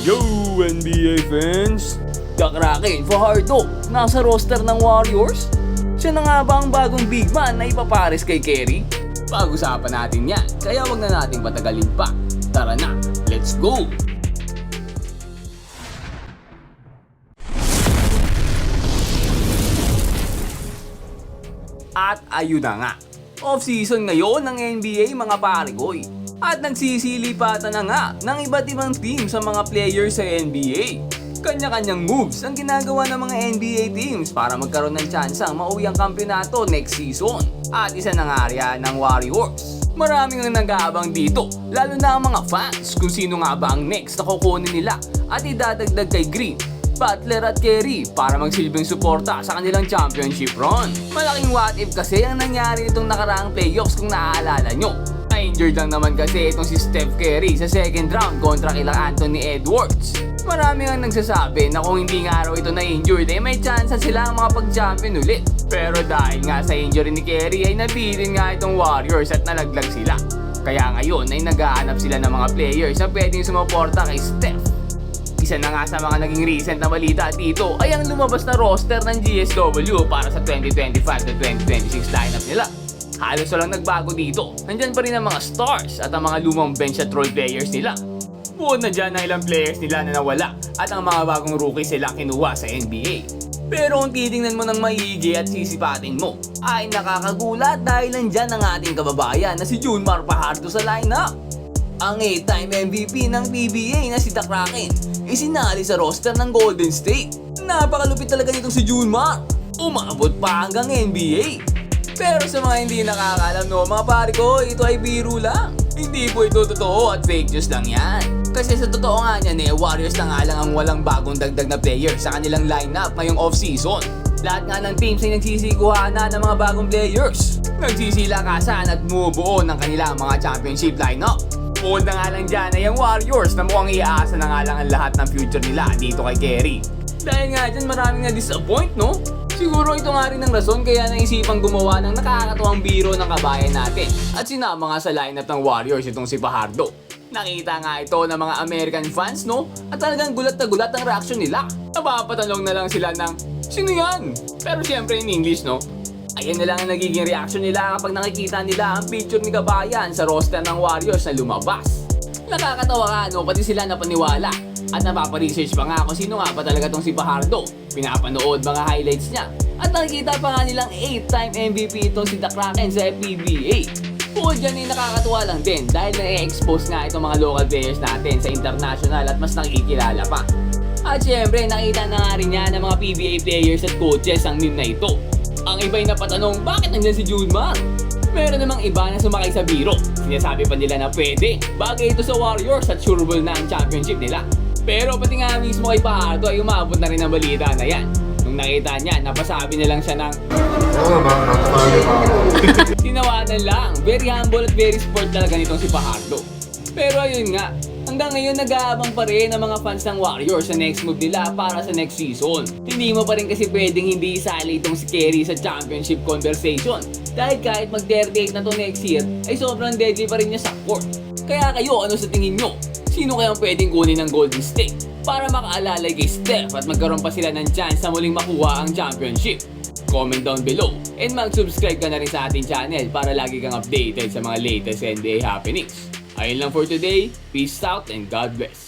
Yo, NBA fans! The Kraken Fajardo, nasa roster ng Warriors? Siya na nga ba ang bagong big man na ipapares kay Kerry? Pag-usapan natin yan, kaya wag na nating patagalin pa. Tara na, let's go! At ayun na nga, off-season ngayon ng NBA mga parigoy. At nagsisilipatan na nga ng iba't ibang team sa mga players sa NBA. Kanya-kanyang moves ang ginagawa ng mga NBA teams para magkaroon ng tsansang mauwi ang kampyonato next season. At isa na nga riyan ng Warriors. Maraming ang nag-aabang dito, lalo na ang mga fans kung sino nga ba ang next na kukunin nila at idadagdag kay Green, Butler at Kerry para magsilbing suporta sa kanilang championship run. Malaking what if kasi ang nangyari nitong nakaraang playoffs kung naaalala nyo. Na-injured lang naman kasi itong si Steph Curry sa second round kontra kila Anthony Edwards. Marami ang nagsasabi na kung hindi nga raw ito na-injured ay may chance sila ang makapag-champion ulit. Pero dahil nga sa injury ni Kerry ay nabitin nga itong Warriors at nalaglag sila. Kaya ngayon ay naghahanap sila ng mga players na pwedeng sumuporta kay Steph. Isa na nga sa mga naging recent na balita dito ay ang lumabas na roster ng GSW para sa 2025 to 2026 lineup nila. Halos walang nagbago dito. Nandyan pa rin ang mga stars at ang mga lumang bench at role players nila. Buod na dyan ang ilang players nila na nawala at ang mga bagong rookies sila kinuha sa NBA. Pero kung titingnan mo ng maigi at sisipatin mo, ay nakakagulat dahil nandyan ang ating kababayan na si Junmar Fajardo sa lineup. Ang 8-time MVP ng PBA na si The Kraken isinali sa roster ng Golden State. Napakalupit talaga nitong si Junmar. Umabot pa hanggang NBA. Pero sa mga hindi nakakaalam no, mga pare ko, ito ay biro lang. Hindi po ito totoo at fake news lang yan. Kasi sa totoo nga niyan Warriors na nga lang ang walang bagong dagdag na player sa kanilang lineup ngayong off-season. Lahat nga ng teams ay nagsisiguhana ng mga bagong players. Nagsisilakasan at bumubuo ng kanilang mga championship lineup. Bukod na nga lang dyan ay ang Warriors na mukhang iaasa na nga lang ang lahat ng future nila dito kay Kerry. Dahil nga dyan maraming na-disappoint no? Siguro ito nga rin ang rason kaya naisipang gumawa ng nakakatuwang biro ng kabayan natin at sinama nga sa lineup ng Warriors itong si Fajardo. Nakita nga ito ng mga American fans no? At talagang gulat na gulat ang reaksyon nila. Napapatanong na lang sila ng, sino yan? Pero siyempre in English no? Ayan na lang ang nagiging reaksyon nila kapag nakikita nila ang picture ni kabayan sa roster ng Warriors na lumabas. Nakakatawa ka no? Pati sila napaniwala. At napapa-research pa nga kung sino nga ba talaga tong si Fajardo. Pinapanood mga highlights niya. At nakikita pa nga nilang 8-time MVP itong si The Kraken sa PBA. Bukod dyan ay nakakatuwa lang din dahil na-expose nga itong mga local players natin sa international at mas nakikilala pa. At syempre nakita na nga rin niya ng mga PBA players at coaches ang meme na ito. Ang iba'y napatanong bakit nandiyan si Junmar? Meron namang iba na sumakay sa biro. Sinasabi pa nila na pwede. Bagay ito sa Warriors at sureable na ang championship nila. Pero pati nga mismo kay Fajardo ay umabot na rin ang balita na yan. Nung nakita niya, napasabi na lang siya ng tinawanan lang. Very humble at very sport talaga nitong si Fajardo. Pero ayun nga, hanggang ngayon nag-aabang pa rin ang mga fans ng Warriors sa next move nila para sa next season. Hindi mo pa rin kasi pwedeng hindi isali itong si Kerry sa championship conversation. Dahil kahit mag-38 na to next year, ay sobrang deadly pa rin niya sa court. Kaya kayo, ano sa tingin nyo? Sino kayang pwedeng kunin ng Golden State para makaalalay kay Steph at magkaroon pa sila ng chance na muling makuha ang championship? Comment down below and mag-subscribe ka na rin sa ating channel para lagi kang updated sa mga latest NBA happenings. Ayun lang for today, peace out and God bless.